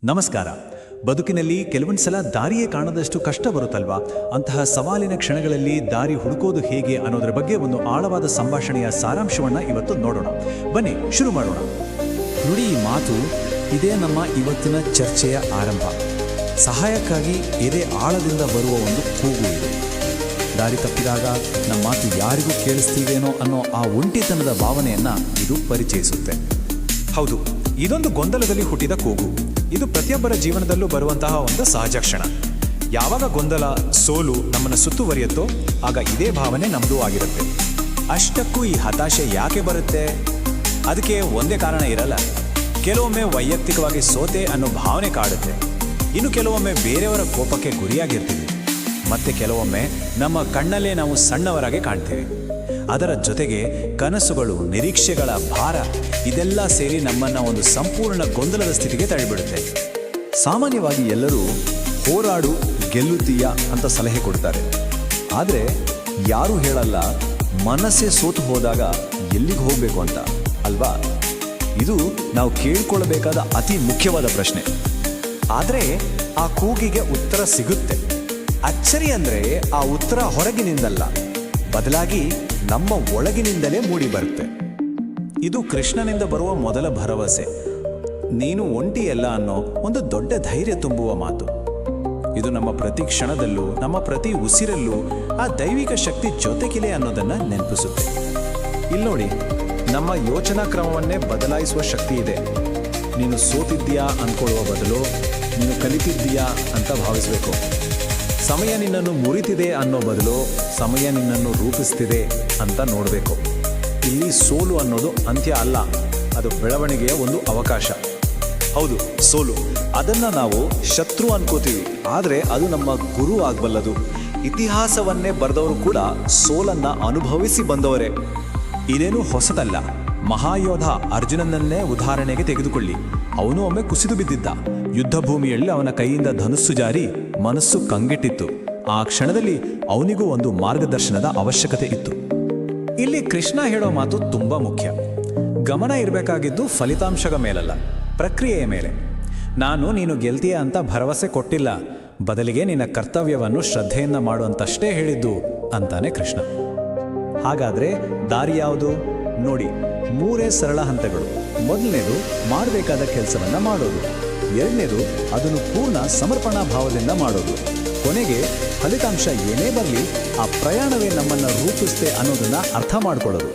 ನಮಸ್ಕಾರ. ಬದುಕಿನಲ್ಲಿ ಕೆಲವೊಂದು ಸಲ ದಾರಿಯೇ ಕಾಣದಷ್ಟು ಕಷ್ಟ ಬರುತ್ತಲ್ವಾ? ಅಂತಹ ಸವಾಲಿನ ಕ್ಷಣಗಳಲ್ಲಿ ದಾರಿ ಹುಡುಕೋದು ಹೇಗೆ ಅನ್ನೋದರ ಬಗ್ಗೆ ಒಂದು ಆಳವಾದ ಸಂಭಾಷಣೆಯ ಸಾರಾಂಶವನ್ನು ಇವತ್ತು ನೋಡೋಣ. ಬನ್ನಿ ಶುರು ಮಾಡೋಣ. ನುಡಿ ಈ ಮಾತು ಇದೇ ನಮ್ಮ ಇವತ್ತಿನ ಚರ್ಚೆಯ ಆರಂಭ. ಸಹಾಯಕ್ಕಾಗಿ ಎದೆ ಆಳದಿಂದ ಬರುವ ಒಂದು ಕೂಗು ಇದೆ. ದಾರಿ ತಪ್ಪಿದಾಗ ನಮ್ಮ ಮಾತು ಯಾರಿಗೂ ಕೇಳಿಸ್ತೀವೇನೋ ಅನ್ನೋ ಆ ಒಂಟಿತನದ ಭಾವನೆಯನ್ನು ಇದು ಪರಿಚಯಿಸುತ್ತೆ. ಹೌದು, ಇದೊಂದು ಗೊಂದಲದಲ್ಲಿ ಹುಟ್ಟಿದ ಕೂಗು. ಇದು ಪ್ರತಿಯೊಬ್ಬರ ಜೀವನದಲ್ಲೂ ಬರುವಂತಹ ಒಂದು ಸಹಜ ಕ್ಷಣ. ಯಾವಾಗ ಗೊಂದಲ, ಸೋಲು ನಮ್ಮನ್ನು ಸುತ್ತುವರಿಯುತ್ತೋ ಆಗ ಇದೇ ಭಾವನೆ ನಮ್ಮದೂ ಆಗಿರುತ್ತೆ. ಅಷ್ಟಕ್ಕೂ ಈ ಹತಾಶೆ ಯಾಕೆ ಬರುತ್ತೆ? ಅದಕ್ಕೆ ಒಂದೇ ಕಾರಣ ಇರಲ್ಲ. ಕೆಲವೊಮ್ಮೆ ವೈಯಕ್ತಿಕವಾಗಿ ಸೋತೆ ಅನ್ನೋ ಭಾವನೆ ಕಾಡುತ್ತೆ. ಇನ್ನು ಕೆಲವೊಮ್ಮೆ ಬೇರೆಯವರ ಕೋಪಕ್ಕೆ ಗುರಿಯಾಗಿರ್ತೀವಿ. ಮತ್ತೆ ಕೆಲವೊಮ್ಮೆ ನಮ್ಮ ಕಣ್ಣಲ್ಲೇ ನಾವು ಸಣ್ಣವರಾಗಿ ಕಾಣ್ತೀವಿ. ಅದರ ಜೊತೆಗೆ ಕನಸುಗಳು, ನಿರೀಕ್ಷೆಗಳ ಭಾರ ಇದೆಲ್ಲ ಸೇರಿ ನಮ್ಮನ್ನು ಒಂದು ಸಂಪೂರ್ಣ ಗೊಂದಲದ ಸ್ಥಿತಿಗೆ ತಳ್ಳಿಬಿಡುತ್ತೆ. ಸಾಮಾನ್ಯವಾಗಿ ಎಲ್ಲರೂ ಹೋರಾಡು, ಗೆಲ್ಲುತ್ತೀಯ ಅಂತ ಸಲಹೆ ಕೊಡ್ತಾರೆ. ಆದರೆ ಯಾರೂ ಹೇಳಲ್ಲ ಮನಸ್ಸೇ ಸೋತು ಹೋದಾಗ ಎಲ್ಲಿಗೆ ಹೋಗಬೇಕು ಅಂತ, ಅಲ್ವಾ? ಇದು ನಾವು ಕೇಳಿಕೊಳ್ಳಬೇಕಾದ ಅತಿ ಮುಖ್ಯವಾದ ಪ್ರಶ್ನೆ. ಆದರೆ ಆ ಕೂಗಿಗೆ ಉತ್ತರ ಸಿಗುತ್ತೆ. ಅಚ್ಚರಿ ಅಂದರೆ ಆ ಉತ್ತರ ಹೊರಗಿನಿಂದಲ್ಲ, ಬದಲಾಗಿ ನಮ್ಮ ಒಳಗಿನಿಂದಲೇ ಮೂಡಿ ಬರುತ್ತೆ. ಇದು ಕೃಷ್ಣನಿಂದ ಬರುವ ಮೊದಲ ಭರವಸೆ. ನೀನು ಒಂಟಿಯಲ್ಲ ಅನ್ನೋ ಒಂದು ದೊಡ್ಡ ಧೈರ್ಯ ತುಂಬುವ ಮಾತು. ಇದು ನಮ್ಮ ಪ್ರತಿ ಕ್ಷಣದಲ್ಲೂ, ನಮ್ಮ ಪ್ರತಿ ಉಸಿರಲ್ಲೂ ಆ ದೈವಿಕ ಶಕ್ತಿ ಜೊತೆಗಿಲೆ ಅನ್ನೋದನ್ನು ನೆನಪಿಸುತ್ತೆ. ಇಲ್ಲಿ ನೋಡಿ, ನಮ್ಮ ಯೋಚನಾ ಕ್ರಮವನ್ನೇ ಬದಲಾಯಿಸುವ ಶಕ್ತಿ ಇದೆ. ನೀನು ಸೋತಿದ್ದೀಯಾ ಅಂದ್ಕೊಳ್ಳುವ ಬದಲು ನೀನು ಕಲಿತಿದ್ದೀಯಾ ಅಂತ ಭಾವಿಸಬೇಕು. ಸಮಯ ನಿನ್ನನ್ನು ಮುರಿತಿದೆ ಅನ್ನೋ ಬದಲು ಸಮಯ ನಿನ್ನನ್ನು ರೂಪಿಸ್ತಿದೆ ಅಂತ ನೋಡಬೇಕು. ಇಲ್ಲಿ ಸೋಲು ಅನ್ನೋದು ಅಂತ್ಯ ಅಲ್ಲ, ಅದು ಬೆಳವಣಿಗೆಯ ಒಂದು ಅವಕಾಶ. ಹೌದು, ಸೋಲು ಅದನ್ನು ನಾವು ಶತ್ರು ಅನ್ಕೋತೀವಿ, ಆದರೆ ಅದು ನಮ್ಮ ಗುರು ಆಗಬಲ್ಲದು. ಇತಿಹಾಸವನ್ನೇ ಬರೆದವರು ಕೂಡ ಸೋಲನ್ನು ಅನುಭವಿಸಿ ಬಂದವರೇ. ಇದೇನೂ ಹೊಸತಲ್ಲ. ಮಹಾಯೋಧ ಅರ್ಜುನನನ್ನೇ ಉದಾಹರಣೆಗೆ ತೆಗೆದುಕೊಳ್ಳಿ. ಅವನು ಒಮ್ಮೆ ಕುಸಿದು ಬಿದ್ದಿದ್ದ. ಯುದ್ಧ ಭೂಮಿಯಲ್ಲಿ ಅವನ ಕೈಯಿಂದ ಧನುಸ್ಸು ಜಾರಿ ಮನಸ್ಸು ಕಂಗೆಟ್ಟಿತ್ತು. ಆ ಕ್ಷಣದಲ್ಲಿ ಅವನಿಗೂ ಒಂದು ಮಾರ್ಗದರ್ಶನದ ಅವಶ್ಯಕತೆ ಇತ್ತು. ಇಲ್ಲಿ ಕೃಷ್ಣ ಹೇಳೋ ಮಾತು ತುಂಬ ಮುಖ್ಯ. ಗಮನ ಇರಬೇಕಾಗಿದ್ದು ಫಲಿತಾಂಶದ ಮೇಲಲ್ಲ, ಪ್ರಕ್ರಿಯೆಯ ಮೇಲೆ. ನೀನು ಗೆಲ್ತೀಯ ಅಂತ ಭರವಸೆ ಕೊಟ್ಟಿಲ್ಲ, ಬದಲಿಗೆ ನಿನ್ನ ಕರ್ತವ್ಯವನ್ನು ಶ್ರದ್ಧೆಯಿಂದ ಮಾಡುವಂತಷ್ಟೇ ಹೇಳಿದ್ದು ಅಂತಾನೆ ಕೃಷ್ಣ. ಹಾಗಾದ್ರೆ ದಾರಿ ಯಾವುದು? ನೋಡಿ, 3 ಸರಳ ಹಂತಗಳು. ಮೊದಲನೇದು ಮಾಡಬೇಕಾದ ಕೆಲಸವನ್ನ ಮಾಡೋದು. ಎರಡನೇದು ಅದನ್ನು ಪೂರ್ಣ ಸಮರ್ಪಣಾ ಭಾವದಿಂದ ಮಾಡೋದು. ಕೊನೆಗೆ ಫಲಿತಾಂಶ ಏನೇ ಬರಲಿ ಆ ಪ್ರಯಾಣವೇ ನಮ್ಮನ್ನು ರೂಪಿಸುತ್ತೆ ಅನ್ನೋದನ್ನ ಅರ್ಥ ಮಾಡ್ಕೊಳ್ಳೋದು.